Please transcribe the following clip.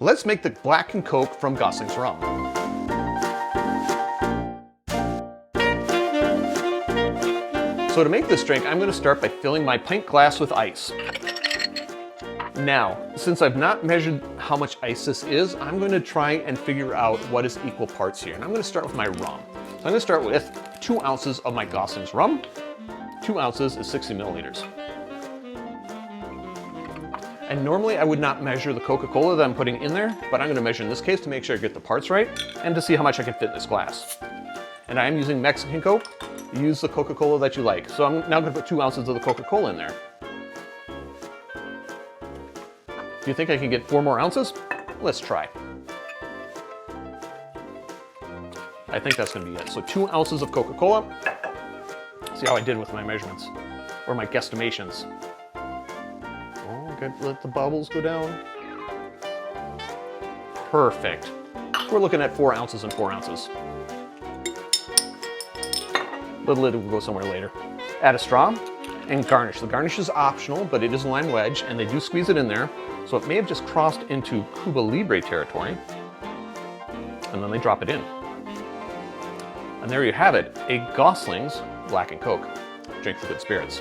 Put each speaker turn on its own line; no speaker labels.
Let's make the Black and Coke from Goslings Rum. So to make this drink, I'm going to start by filling my pint glass with ice. Now, since I've not measured how much ice this is, I'm going to try and figure out what is equal parts here. And I'm going to start with my rum. So I'm going to start with 2 ounces of my Goslings Rum. 2 ounces is 60 milliliters. And normally I would not measure the Coca-Cola that I'm putting in there, but I'm going to measure in this case to make sure I get the parts right and to see how much I can fit in this glass. And I am using Mexican Coke. Use the Coca-Cola that you like. So I'm now going to put 2 ounces of the Coca-Cola in there. Do you think I can get 4 more ounces? Let's try. I think that's going to be it. So 2 ounces of Coca-Cola. See how I did with my measurements, or my guesstimations. Let the bubbles go down. Perfect. We're looking at 4 ounces and 4 ounces. The lid will go somewhere later. Add a straw and garnish. The garnish is optional, but it is a lime wedge, and they do squeeze it in there. So it may have just crossed into Cuba Libre territory. And then they drop it in. And there you have it, a Goslings Black and Coke. Drink for good spirits.